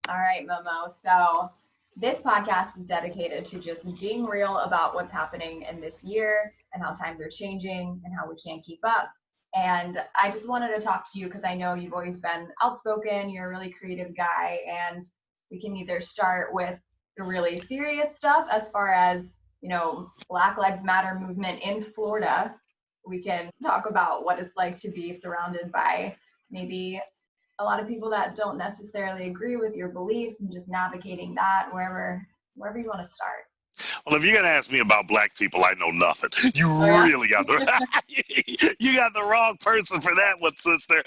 All right, Momo. So this podcast is dedicated to just being real about what's happening in this year and how times are changing and how we can't keep up. And I just wanted to talk to you because I know you've always been outspoken, you're a really creative guy, and we can either start with the really serious stuff as far as, Black Lives Matter movement in Florida. We can talk about what it's like to be surrounded by maybe a lot of people that don't necessarily agree with your beliefs and just navigating that wherever you want to start. Well, if you're gonna ask me about black people, I know nothing. You Oh, yeah? really got you got the wrong person for that one, sister.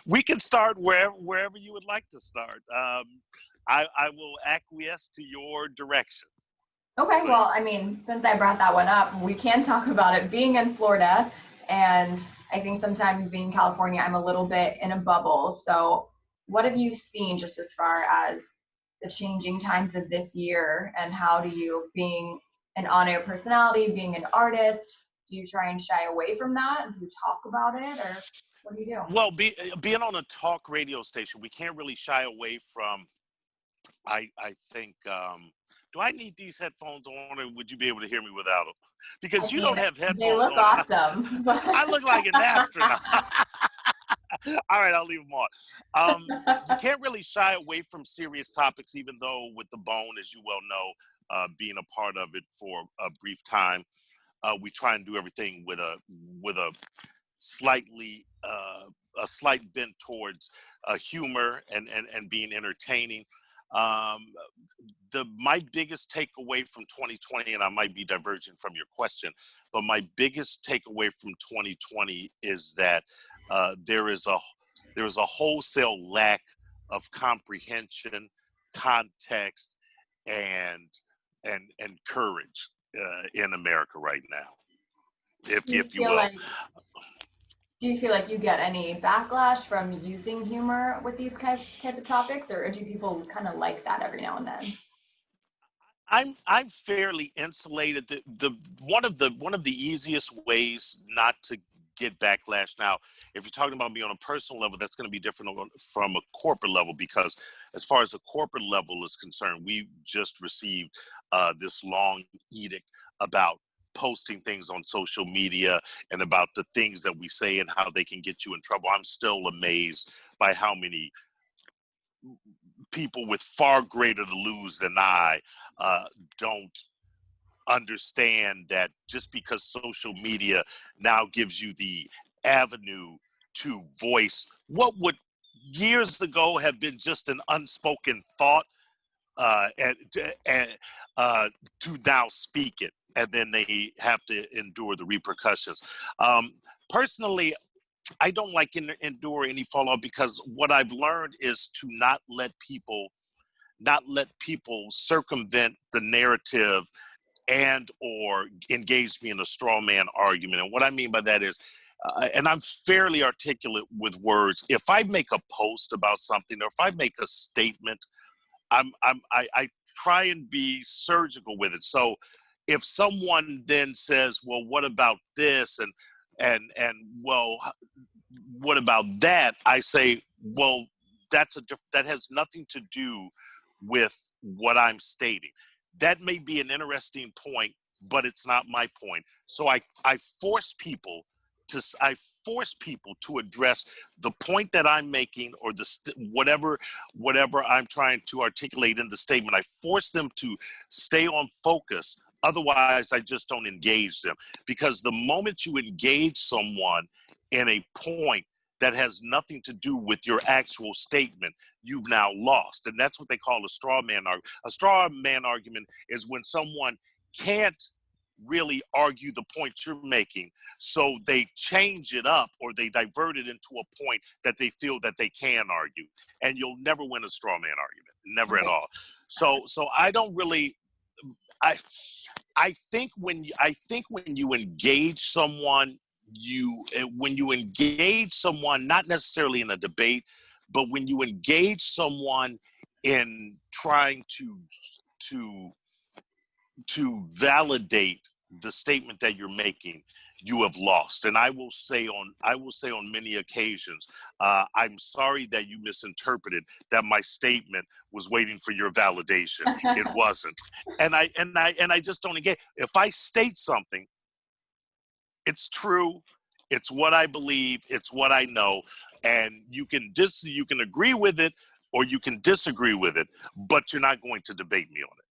We can start wherever you would like to start. I will acquiesce to your direction. Okay, So, well, I mean, since I brought that one up, we can talk about it being in Florida. And I think sometimes being in California, I'm a little bit in a bubble. So, what have you seen just as far as the changing times of this year? And how do you, being an on air personality, being an artist, do you try and shy away from that? Do you talk about it? Or what do you do? well, being on a talk radio station, we can't really shy away from. I think. Do I need these headphones on, or would you be able to hear me without them? I Because you mean, don't have they headphones look on, and awesome. But I look like an astronaut. All right, I'll leave them on. You can't really shy away from serious topics, even though with The Bone, as you well know, being a part of it for a brief time, we try and do everything with a slightly a slight bent towards humor and being entertaining. Um, my biggest takeaway from 2020, and I might be diverging from your question, but my biggest takeaway from 2020 is that there is a wholesale lack of comprehension, context, and courage in America right now, do you if you feel will. like Do you feel like you get any backlash from using humor with these type of topics, or do people kind of like that every now and then? I'm fairly insulated. The one of the easiest ways not to get backlash. Now, if you're talking about me on a personal level, that's going to be different from a corporate level, because as far as the corporate level is concerned, we just received this long edict about posting things on social media and about the things that we say and how they can get you in trouble. I'm still amazed by how many people with far greater to lose than I don't understand that just because social media now gives you the avenue to voice what would years ago have been just an unspoken thought, and to now speak it, and then they have to endure the repercussions. Personally, I don't like endure any fallout, because what I've learned is to not let people circumvent the narrative and or engage me in a straw man argument. And what I mean by that is, and I'm fairly articulate with words. If I make a post about something, or if I make a statement, I try and be surgical with it. So if someone then says, well, what about this? And well, what about that? I say, well, that has nothing to do with what I'm stating. That may be an interesting point, but it's not my point. So I force people to address the point that I'm making, or whatever I'm trying to articulate in the statement. I force them to stay on focus. Otherwise, I just don't engage them, because the moment you engage someone in a point that has nothing to do with your actual statement, you've now lost. And that's what they call a straw man argument. A straw man argument is when someone can't really argue the point you're making, so they change it up, or they divert it into a point that they feel that they can argue. And you'll never win a straw man argument, never at Right. all. So I don't really, I I think when you engage someone, when you engage someone, not necessarily in a debate, but when you engage someone in trying to validate the statement that you're making, you have lost. And I will say on many occasions, I'm sorry that you misinterpreted that my statement was waiting for your validation. It wasn't. And I just don't engage. If I state something, it's true. It's what I believe. It's what I know. And you can agree with it or you can disagree with it, but you're not going to debate me on it.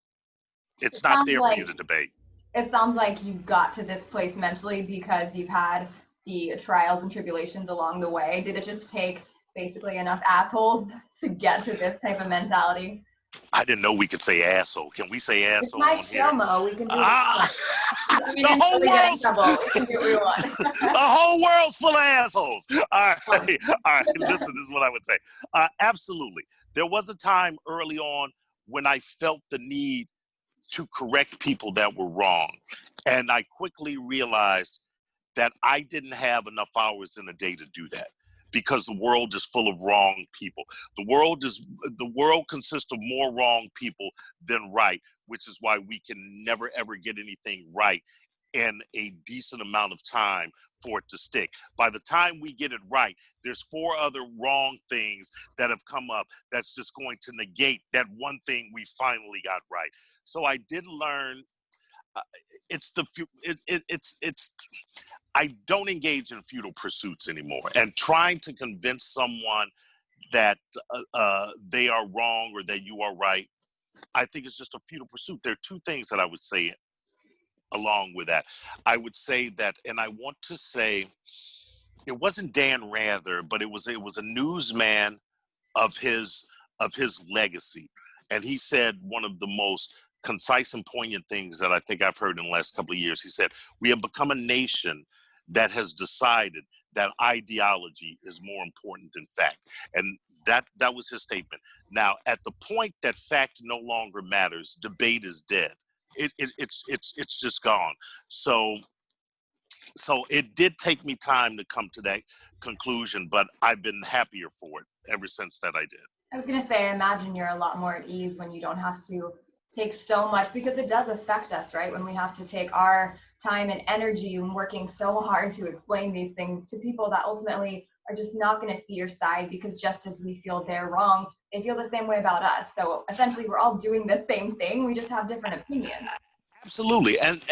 It's not there for you to debate. It sounds like you got to this place mentally because you've had the trials and tribulations along the way. Did it just take basically enough assholes to get to this type of mentality? I didn't know we could say asshole. Can we say asshole? It's my show, Mo. We can do it. The whole world's the whole world's full of assholes. All right. Listen, this is what I would say. Absolutely, there was a time early on when I felt the need to correct people that were wrong, and I quickly realized that I didn't have enough hours in a day to do that, because the world is full of wrong people. The world consists of more wrong people than right, which is why we can never ever get anything right in a decent amount of time for it to stick. By the time we get it right, there's 4 other wrong things that have come up that's just going to negate that one thing we finally got right. So I did learn. I don't engage in futile pursuits anymore. And trying to convince someone that they are wrong or that you are right, I think it's just a futile pursuit. There are 2 things that I would say along with that. I would say that, and I want to say, it wasn't Dan Rather, but it was a newsman of his legacy, and he said one of the most concise and poignant things that I think I've heard in the last couple of years. He said, "We have become a nation that has decided that ideology is more important than fact," and that was his statement. Now, at the point that fact no longer matters, debate is dead. It's just gone. So it did take me time to come to that conclusion, but I've been happier for it ever since that I did. I was going to say, I imagine you're a lot more at ease when you don't have to take so much, because it does affect us, right? When we have to take our time and energy and working so hard to explain these things to people that ultimately are just not going to see your side, because just as we feel they're wrong, they feel the same way about us. So essentially we're all doing the same thing. We just have different opinions. Absolutely. And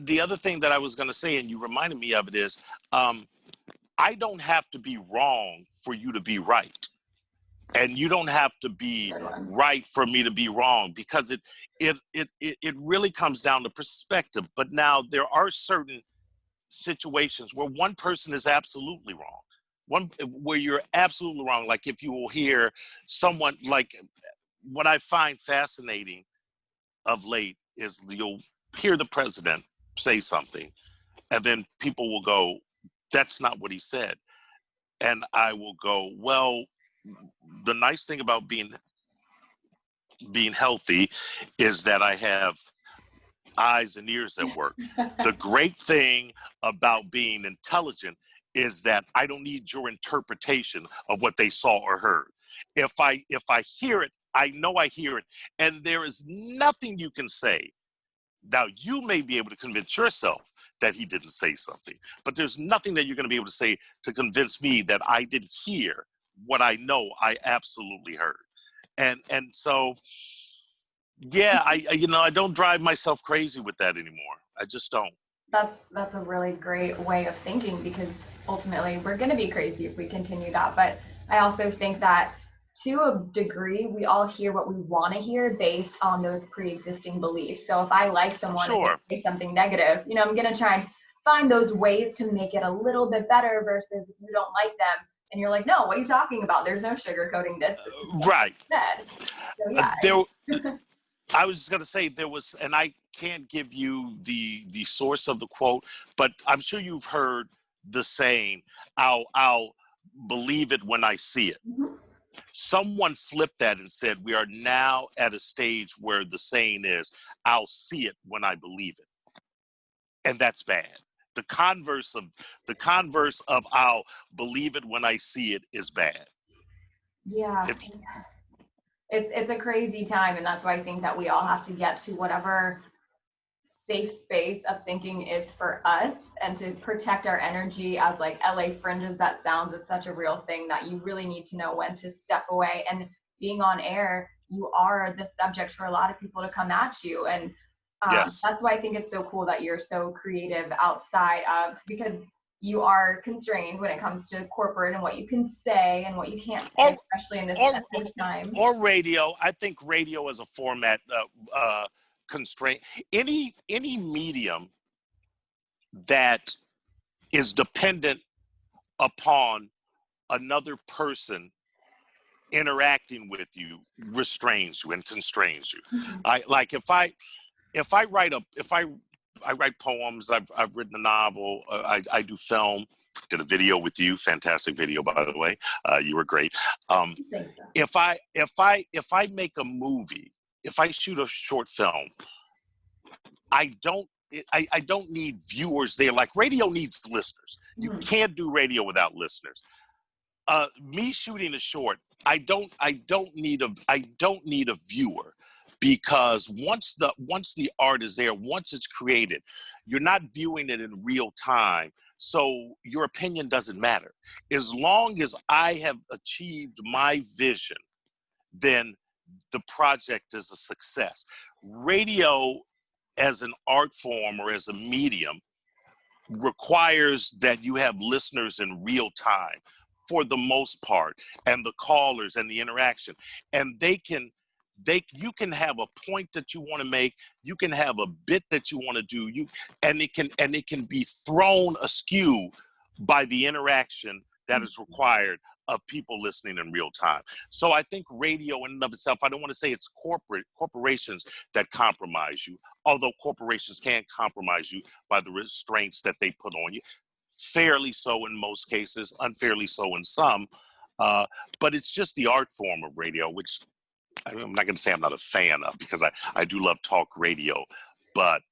the other thing that I was going to say, and you reminded me of it, is I don't have to be wrong for you to be right. And you don't have to be right for me to be wrong, because it really comes down to perspective. But now there are certain situations where one person is absolutely wrong. Where you're absolutely wrong. Like if you will hear someone, like what I find fascinating of late is you'll hear the president say something and then people will go, "That's not what he said." And I will go, well, the nice thing about being healthy is that I have eyes and ears that work. The great thing about being intelligent is that I don't need your interpretation of what they saw or heard. If I hear it, I know I hear it, and there is nothing you can say. Now, you may be able to convince yourself that he didn't say something, but there's nothing that you're going to be able to say to convince me that I didn't hear what I know I absolutely heard. And so, yeah, I don't drive myself crazy with that anymore. I just don't. That's a really great way of thinking, because ultimately we're going to be crazy if we continue that. But I also think that to a degree, we all hear what we want to hear based on those pre-existing beliefs. So if I like someone and they say something negative, I'm going to try and find those ways to make it a little bit better, versus if you don't like them and you're like, no, what are you talking about? There's no sugarcoating this. Right. So yeah. I was just going to say there was, and I can't give you the source of the quote, but I'm sure you've heard the saying, I'll believe it when I see it. Mm-hmm. Someone flipped that and said, we are now at a stage where the saying is, I'll see it when I believe it. And that's bad. The converse of I'll believe it when I see it is bad. Yeah. It's a crazy time, and that's why I think that we all have to get to whatever safe space of thinking is for us, and to protect our energy as like LA Fringe as that sounds, it's such a real thing that you really need to know when to step away. And being on air, you are the subject for a lot of people to come at you. And Yes. that's why I think it's so cool that you're so creative outside of, because you are constrained when it comes to corporate and what you can say and what you can't say, especially in this sensitive time. Or radio. I think radio as a format constraint. Any medium that is dependent upon another person interacting with you restrains you and constrains you. Mm-hmm. I write poems. I've written a novel. I do film. Did a video with you. Fantastic video, by the way. You were great. Thanks, so. If I make a movie, if I shoot a short film, I don't need viewers there. Like radio needs listeners. You can't do radio without listeners. Me shooting a short, I don't need a viewer, because once the art is there, once it's created, you're not viewing it in real time. So your opinion doesn't matter. As long as I have achieved my vision, then the project is a success. Radio as an art form or as a medium requires that you have listeners in real time for the most part, and the callers and the interaction. And you can have a point that you want to make, you can have a bit that you want to do, and it can be thrown askew by the interaction that is required of people listening in real time. So I think radio in and of itself, I don't want to say it's corporations that compromise you, although corporations can compromise you by the restraints that they put on you. Fairly so in most cases, unfairly so in some. But it's just the art form of radio, which I'm not going to say I'm not a fan of, because I do love talk radio, but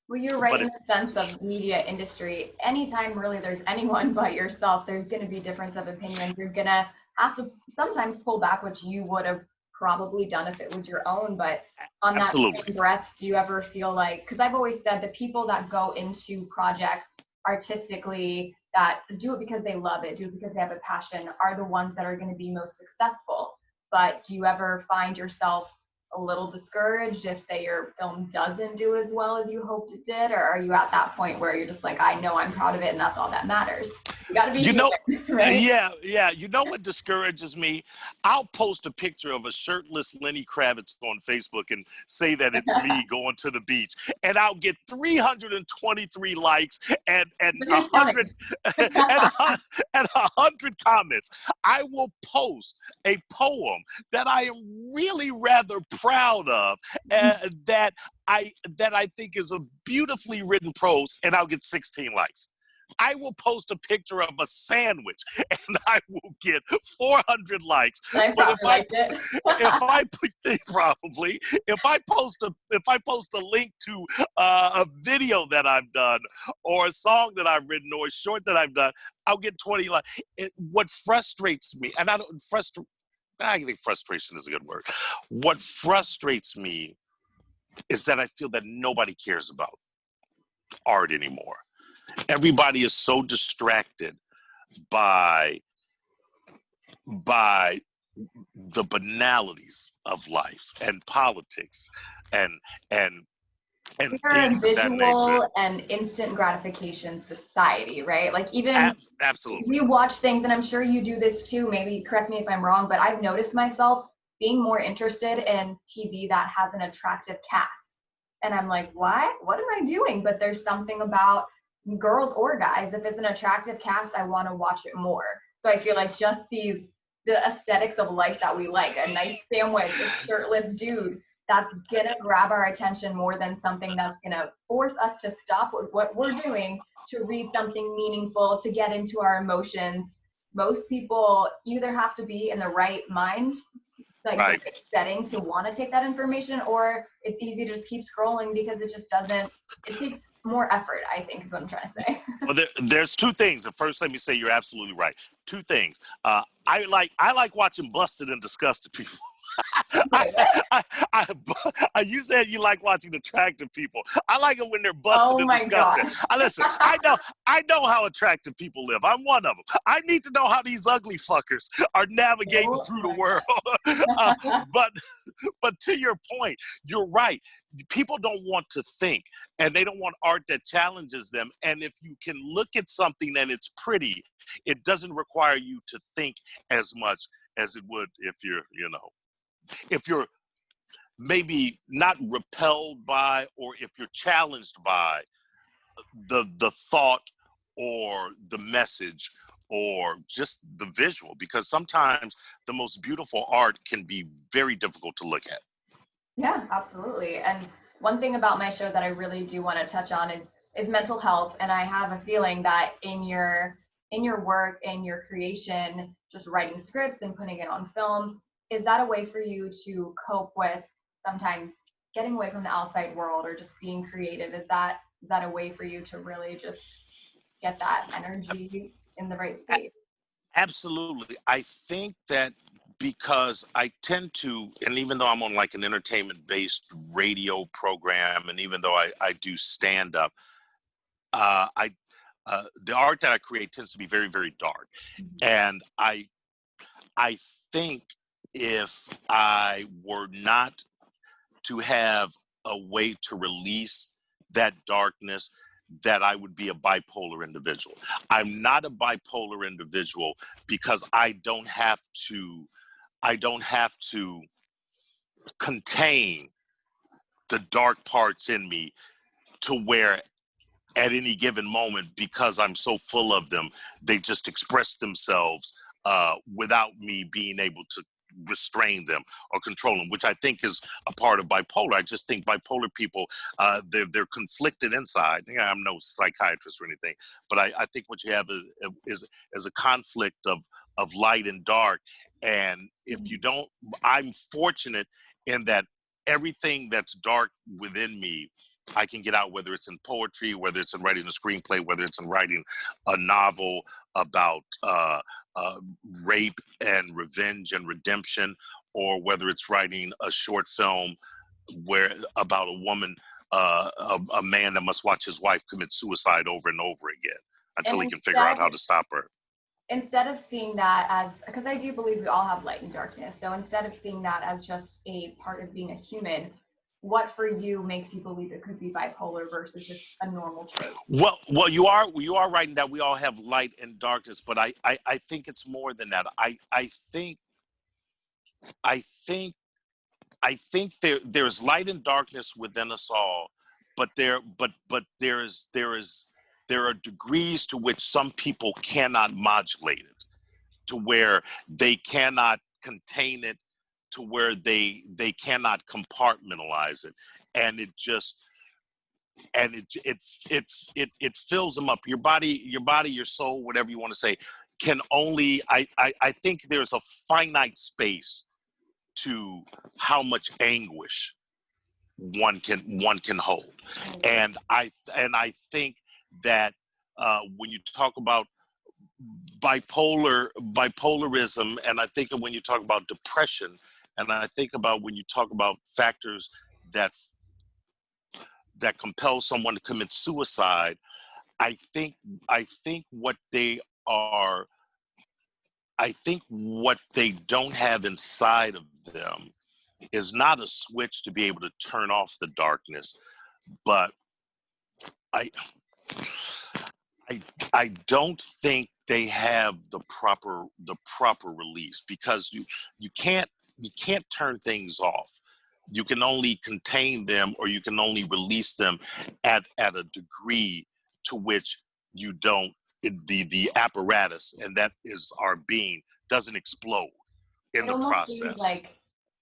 well, you're right in the sense of media industry. Anytime really there's anyone but yourself, there's going to be difference of opinion. You're going to have to sometimes pull back, which you would have probably done if it was your own. But on that same breath, do you ever feel like, because I've always said the people that go into projects artistically, that do it because they love it, do it because they have a passion, are the ones that are going to be most successful. But do you ever find yourself a little discouraged if, say, your film doesn't do as well as you hoped it did? Or are you at that point where you're just like, I know I'm proud of it and that's all that matters? You got to be human, right? Yeah. You know what discourages me? I'll post a picture of a shirtless Lenny Kravitz on Facebook and say that it's me going to the beach, and I'll get 323 likes and 100 and 100 comments. I will post a poem that I am really rather proud of, that I think is a beautifully written prose, and I'll get 16 likes. I will post a picture of a sandwich and I will get 400 likes. But if I post a link to a video that I've done, or a song that I've written, or a short that I've done, I'll get 20 likes. What frustrates me, and I think frustration is a good word. What frustrates me is that I feel that nobody cares about art anymore. Everybody is so distracted by the banalities of life and politics and we're a visual and instant gratification society, right? Like, even absolutely, we watch things, and I'm sure you do this too, maybe correct me if I'm wrong, but I've noticed myself being more interested in TV that has an attractive cast. And I'm like, what am I doing? But there's something about girls or guys, if it's an attractive cast, I want to watch it more. So I feel like just the aesthetics of life that we like, a nice sandwich, a shirtless dude, that's gonna grab our attention more than something that's gonna force us to stop what we're doing to read something meaningful, to get into our emotions. Most people either have to be in the right mind, like right setting, to want to take that information, or it's easy to just keep scrolling because it takes more effort, I think, is what I'm trying to say. Well, there's two things. And first, let me say you're absolutely right. Two things. I like watching busted and disgusted people. Wait, what? You said you like watching attractive people. I like it when they're busted Oh and my disgusting. gosh. Listen, I know how attractive people live. I'm one of them. I need to know how these ugly fuckers are navigating Oh through the my world. uh, but but to your point, you're right. People don't want to think, and they don't want art that challenges them. And if you can look at something and it's pretty, it doesn't require you to think as much as it would if if you're maybe not repelled by, or if you're challenged by the thought or the message or just the visual, because sometimes the most beautiful art can be very difficult to look at. Yeah, absolutely. And one thing about my show that I really do want to touch on is mental health. And I have a feeling that in your work and your creation, just writing scripts and putting it on film, is that a way for you to cope with sometimes getting away from the outside world or just being creative? Is that a way for you to really just get that energy in the right space? Absolutely. I think that because I tend to, and even though I'm on like an entertainment based radio program, and even though I do stand up, I the art that I create tends to be very, very dark. And I think if I were not to have a way to release that darkness, that I would be a bipolar individual. I'm not a bipolar individual because I don't have to contain the dark parts in me to where at any given moment, because I'm so full of them, they just express themselves without me being able to restrain them or control them, which I think is a part of bipolar. I just think bipolar people, they're conflicted inside. Yeah, I'm no psychiatrist or anything, but I think what you have is a conflict of light and dark. And if you don't, I'm fortunate in that everything that's dark within me, I can get out, whether it's in poetry, whether it's in writing a screenplay, whether it's in writing a novel about rape and revenge and redemption, or whether it's writing a short film where about a woman, a man that must watch his wife commit suicide over and over again until And he can figure out how to stop her. instead of seeing that as, because I do believe we all have light and darkness, so instead of seeing that as just a part of being a human, what for you makes you believe it could be bipolar versus just a normal trait? Well, you are right in that we all have light and darkness, but I think it's more than that. I think there's light and darkness within us all, but there are degrees to which some people cannot modulate it, to where they cannot contain it, to where they cannot compartmentalize it, and it fills them up. Your body, your soul, whatever you want to say, can only. I think there's a finite space to how much anguish one can hold, and I think that when you talk about bipolarism, and I think of when you talk about depression, and I think about when you talk about factors that compel someone to commit suicide, I think what they are, I think what they don't have inside of them is not a switch to be able to turn off the darkness, but I I don't think they have the proper release, because you can't turn things off. You can only contain them, or you can only release them at a degree to which you don't, the apparatus, and that is our being, doesn't explode in It the almost seems process. like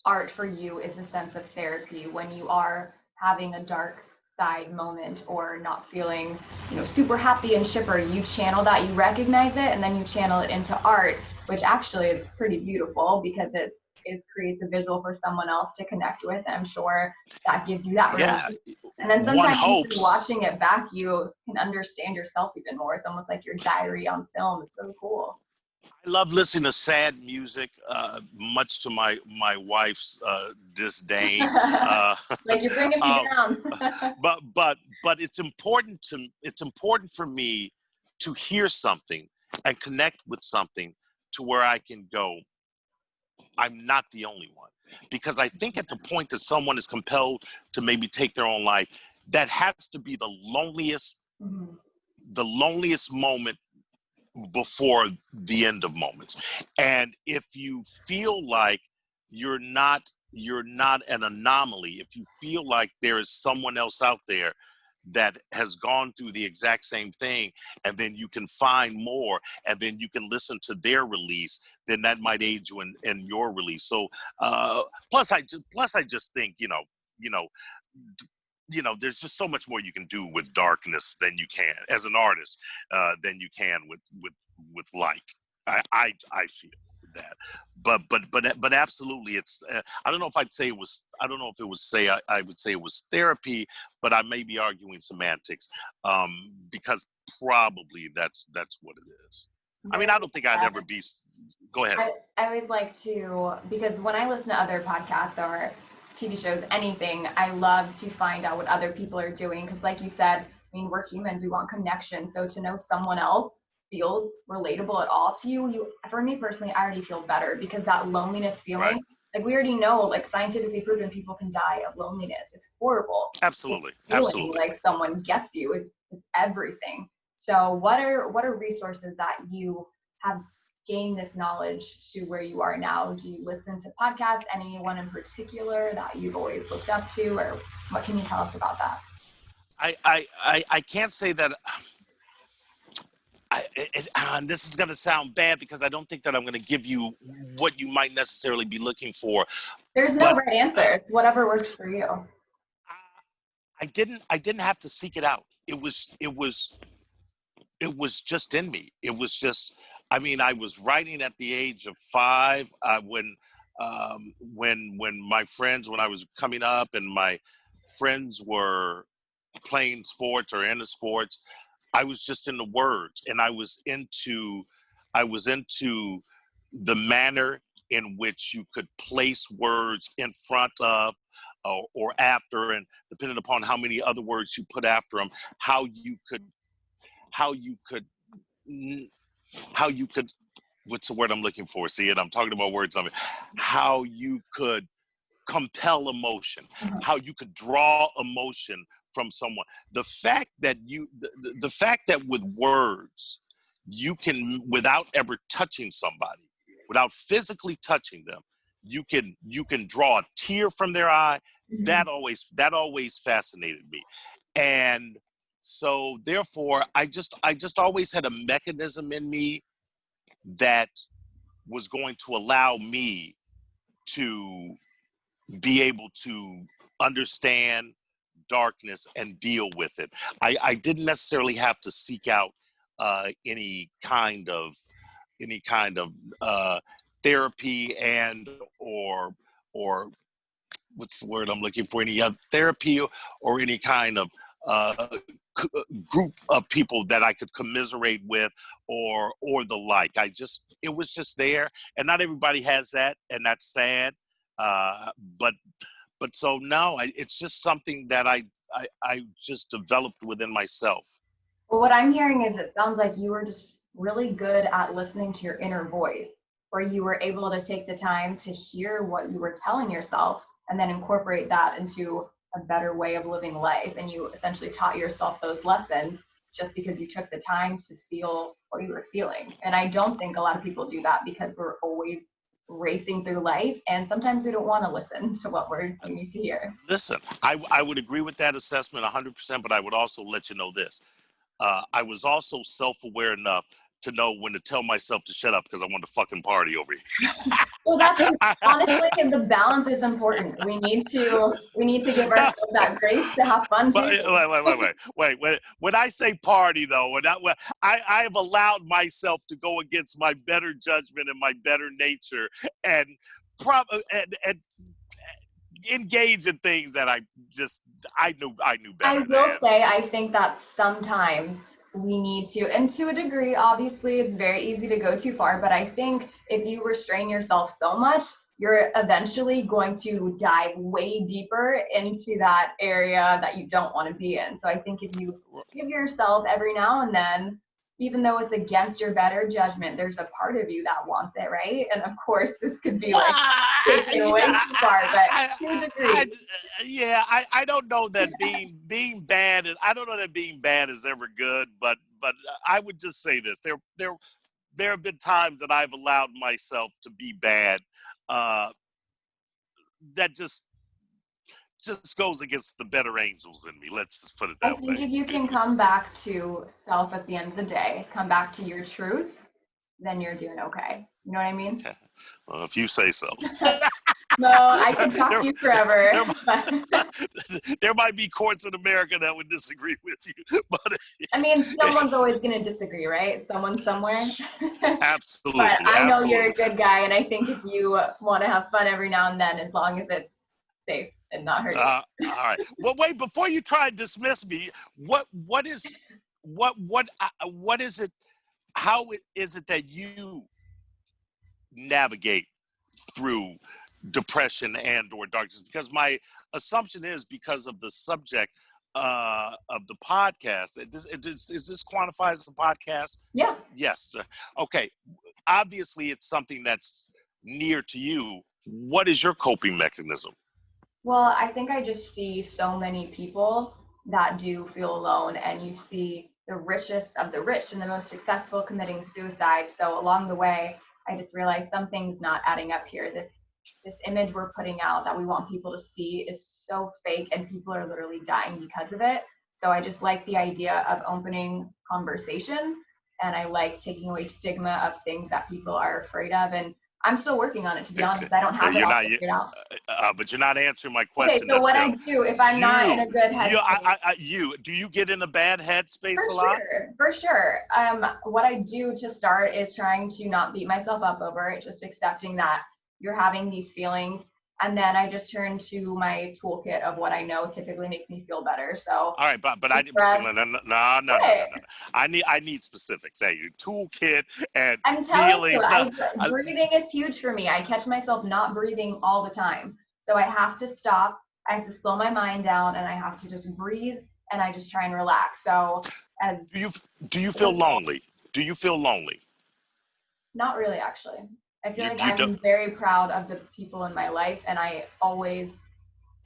art for you is a sense of therapy when you are having a dark side moment or not feeling, super happy and chipper. You channel that, you recognize it, and then you channel it into art, which actually is pretty beautiful because it creates a visual for someone else to connect with. And I'm sure that gives you that relief. Yeah, And then one sometimes even hopes. watching it back, you can understand yourself even more. It's almost like your diary on film. It's really cool. I love listening to sad music, much to my wife's disdain. Uh, Like you're bringing me um, down. but it's important for me to hear something and connect with something to where I can go, I'm not the only one. Because I think at the point that someone is compelled to maybe take their own life, that has to be Mhm. the loneliest moment before the end of moments. And if you feel like you're not an anomaly, if you feel like there is someone else out there that has gone through the exact same thing, and then you can find more, and then you can listen to their release, then that might aid you in your release. So plus I just think, you know there's just so much more you can do with darkness than you can as an artist, than you can with light. I feel that, but absolutely, it's. I don't know if I'd say it was. I don't know if it was say. I would say it was therapy, but I may be arguing semantics, because probably that's what it is. I mean, I don't think I'd ever be. Go ahead. I always like to, because when I listen to other podcasts or TV shows, anything, I love to find out what other people are doing. Because, like you said, I mean, we're human, we want connection. So to know someone else feels relatable at all to you, for me personally, I already feel better because that loneliness feeling, Right. like we already know, like scientifically proven, people can die of loneliness. It's horrible. Absolutely. Feeling Absolutely. like someone gets you is everything. So what are resources that you have gained this knowledge to where you are now? Do you listen to podcasts? Anyone in particular that you've always looked up to, or what can you tell us about that? I can't say that. This is going to sound bad because I don't think that I'm going to give you what you might necessarily be looking for. There's no But right answer. It's whatever works for you. I didn't have to seek it out. It was just in me. It was just. I mean, I was writing at the age of 5, when my friends, when I was coming up and my friends were playing sports or into sports, I was just into words, and I was into the manner in which you could place words in front of, or after, and depending upon how many other words you put after them, how you could how you could how you could what's the word I'm looking for? See it? I'm talking about words. I mean, how you could compel emotion, Mhm. how you could draw emotion from someone. The fact that with words you can, without ever touching somebody, without physically touching them, you can draw a tear from their eye. Mhm. That always fascinated me, and so therefore I just always had a mechanism in me that was going to allow me to be able to understand darkness and deal with it. I didn't necessarily have to seek out any kind of therapy, and or what's the word I'm looking for? Any other therapy, or any kind of uh, group of people that I could commiserate with, or the like. It was just there, and not everybody has that, and that's sad. Uh, but so no, it's just something that I just developed within myself. Well, what I'm hearing is it sounds like you were just really good at listening to your inner voice, where you were able to take the time to hear what you were telling yourself and then incorporate that into a better way of living life. And you essentially taught yourself those lessons just because you took the time to feel what you were feeling. And I don't think a lot of people do that because we're always racing through life and sometimes we don't want to listen to what we need to hear. Listen, I would agree with that assessment 100%, but I would also let you know this. I was also self-aware enough to know when to tell myself to shut up because I wanted to fucking party over Well, that's it. here. Honestly, the balance is important. We need to give ourselves that grace to have fun But too. wait. When I say party, though, I have allowed myself to go against my better judgment and my better nature, and and engage in things that I knew I better will than. say, I think that sometimes we need to, and to a degree, obviously, it's very easy to go too far, but I think if you restrain yourself so much, you're eventually going to dive way deeper into that area that you don't want to be in. So I think if you give yourself every now and then, even though it's against your better judgment, there's a part of you that wants it, right? And of course, this could be like taken way too far, but to a degree. I don't know that being bad is, I don't know that being bad is ever good, but I would just say this: there have been times that I've allowed myself to be bad. That just goes against the better angels in me. Let's just put it that way. I think if you can come back to self at the end of the day, come back to your truth, then you're doing okay. You know what I mean? Okay. Well, if you say so. No, I can talk to you forever. There might be courts in America that would disagree with you, but I mean, someone's always going to disagree, right? Someone somewhere. Absolutely. But I know absolutely. you're a good guy, and I think if you want to have fun every now and then, as long as it's safe and not hurt you. All right. Well, wait, before you try and dismiss me, what is it? How is it that you navigate through depression and or darkness? Because my assumption is because of the subject of the podcast. Is this quantified as a podcast? Yeah. Yes. Okay. Obviously, it's something that's near to you. What is your coping mechanism? Well, I think I just see so many people that do feel alone, and you see the richest of the rich and the most successful committing suicide. So along the way, I just realized something's not adding up here. This image we're putting out that we want people to see is so fake, and people are literally dying because of it. So I just like the idea of opening conversation, and I like taking away stigma of things that people are afraid of. And I'm still working on it, to be honest. I don't have it all figured out. But you're not answering my question. Okay, so what I do if I'm not in a good headspace? Do you get in a bad headspace a lot? For sure. What I do to start is trying to not beat myself up over it, just accepting that you're having these feelings. And then I just turn to my toolkit of what I know typically makes me feel better. So all right, but no. I need specifics. Hey, your toolkit and I'm feelings. Telling you, breathing is huge for me. I catch myself not breathing all the time. So I have to stop. I have to slow my mind down, and I have to just breathe, and I just try and relax. So do you feel lonely? Do you feel lonely? Not really, actually. I feel like I'm very proud of the people in my life, and I always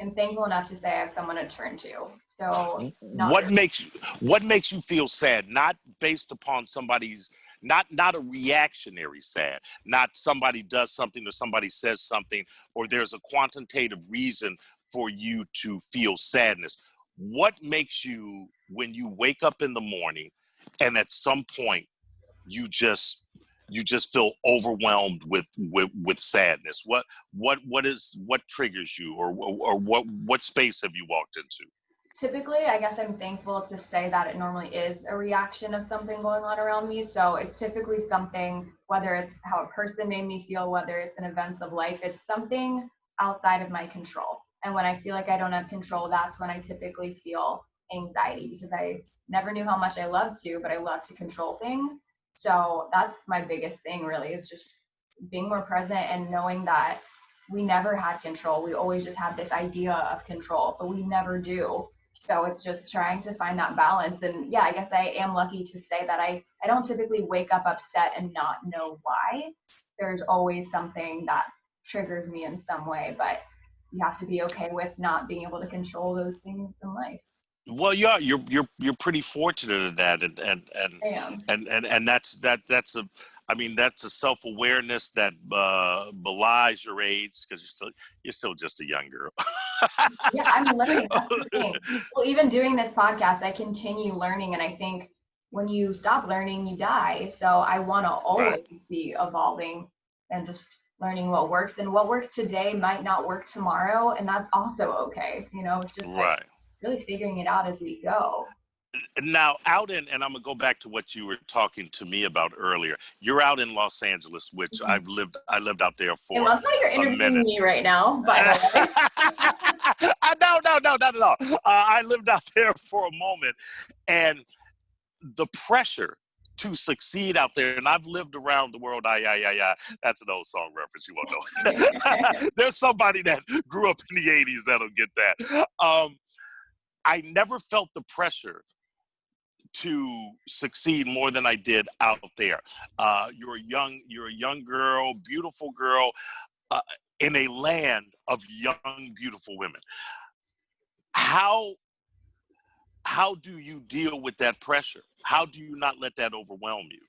am thankful enough to say I have someone to turn to. So what makes you feel sad? Not based upon somebody's, not a reactionary sad, not somebody does something or somebody says something, or there's a quantitative reason for you to feel sadness. What makes you, when you wake up in the morning and at some point you just feel overwhelmed with sadness? What triggers you, or what space have you walked into? Typically, I guess I'm thankful to say that it normally is a reaction of something going on around me. So it's typically something, whether it's how a person made me feel, whether it's an events of life, it's something outside of my control. And when I feel like I don't have control, that's when I typically feel anxiety, because I never knew how much I loved to, but I love to control things. So that's my biggest thing, really, is just being more present and knowing that we never had control. We always just had this idea of control, but we never do. So it's just trying to find that balance. And yeah, I guess I am lucky to say that I don't typically wake up upset and not know why. There's always something that triggers me in some way, but you have to be okay with not being able to control those things in life. Well, yeah, you're pretty fortunate in that, and that's a, I mean, that's a self-awareness that belies your age, because you're still just a young girl. Yeah, I'm learning. That's the thing. Well, even doing this podcast, I continue learning, and I think when you stop learning, you die. So I want to always be evolving and just learning what works, and what works today might not work tomorrow, and that's also okay. You know, it's just like really figuring it out as we go. Now, and I'm gonna go back to what you were talking to me about earlier. You're out in Los Angeles, which I lived out there for. It looks like you're interviewing me right now, by the way. No, not at all. I lived out there for a moment, and the pressure to succeed out there, and I've lived around the world. That's an old song reference. You won't know. There's somebody that grew up in the '80s that'll get that. I never felt the pressure to succeed more than I did out there. You're a young girl, beautiful girl, in a land of young, beautiful women. How do you deal with that pressure? How do you not let that overwhelm you?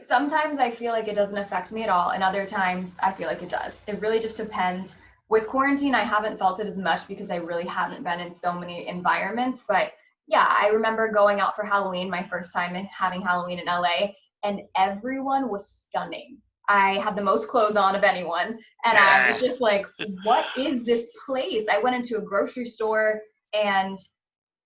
Sometimes I feel like it doesn't affect me at all, and other times I feel like it does. It really just depends. With quarantine, I haven't felt it as much because I really haven't been in so many environments. But yeah, I remember going out for Halloween, my first time having Halloween in LA, and everyone was stunning. I had the most clothes on of anyone, and I was just like, what is this place? I went into a grocery store, and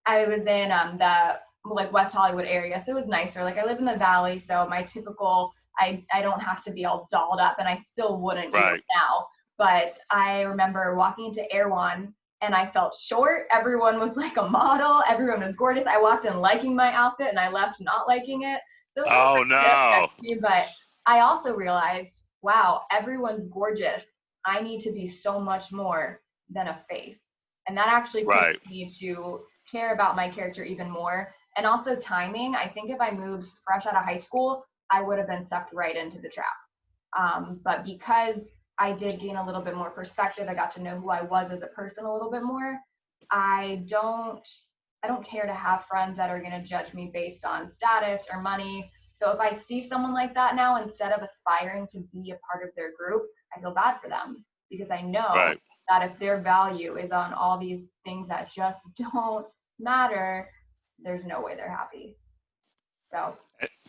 I was in the like West Hollywood area, so it was nicer. Like I live in the Valley, so my typical, I don't have to be all dolled up, and I still wouldn't do it now. But I remember walking into Erewhon, and I felt short. Everyone was like a model. Everyone was gorgeous. I walked in liking my outfit, and I left not liking it. So oh no! Me, but I also realized, wow, everyone's gorgeous. I need to be so much more than a face, and that actually pushed me to care about my character even more. And also timing. I think if I moved fresh out of high school, I would have been sucked right into the trap. But because I did gain a little bit more perspective, I got to know who I was as a person a little bit more. I don't care to have friends that are going to judge me based on status or money. So if I see someone like that now, instead of aspiring to be a part of their group, I feel bad for them, because I know that if their value is on all these things that just don't matter, there's no way they're happy. So.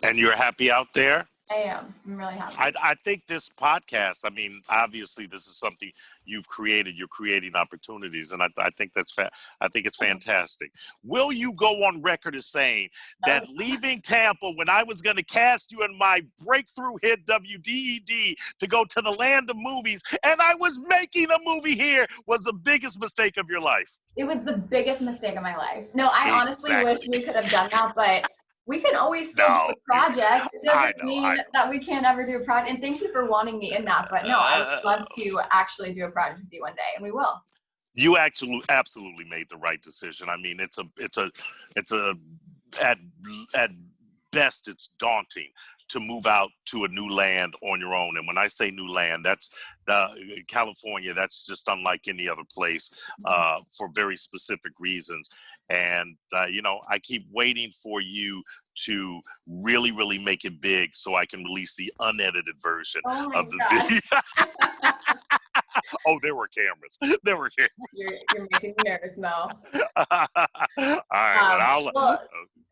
And you're happy out there? I am. I'm really happy. I think this podcast, I mean, obviously this is something you've created. You're creating opportunities, and I think I think it's fantastic. Will you go on record as saying that leaving Tampa when I was going to cast you in my breakthrough hit WDED to go to the land of movies, and I was making a movie here, was the biggest mistake of your life? It was the biggest mistake of my life. No, I honestly wish we could have done that, but we can always still do a project. It doesn't mean that we can't ever do a project. And thank you for wanting me in that. But no, I would love to actually do a project with you one day, and we will. You absolutely made the right decision. I mean, it's at best, it's daunting to move out to a new land on your own. And when I say new land, that's California. That's just unlike any other place for very specific reasons. And, I keep waiting for you to really, really make it big so I can release the unedited version of the video. Oh, there were cameras. There were cameras. You're making me nervous, Mo. All right. Well,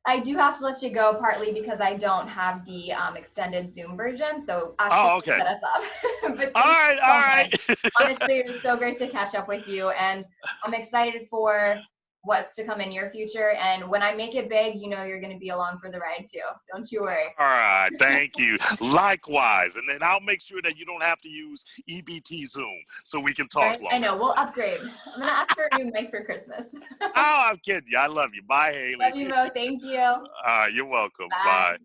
I do have to let you go, partly because I don't have the extended Zoom version. So actually set us up. But all right. Honestly, it was so great to catch up with you, and I'm excited for what's to come in your future. And when I make it big, you're going to be along for the ride too. Don't you worry. All right. Thank you. Likewise. And then I'll make sure that you don't have to use EBT Zoom so we can talk longer. I know. We'll upgrade. I'm going to ask for a new mic for Christmas. Oh, I'm kidding you. I love you. Bye, Haley. Love you, Mo. Thank you. You're welcome. Bye.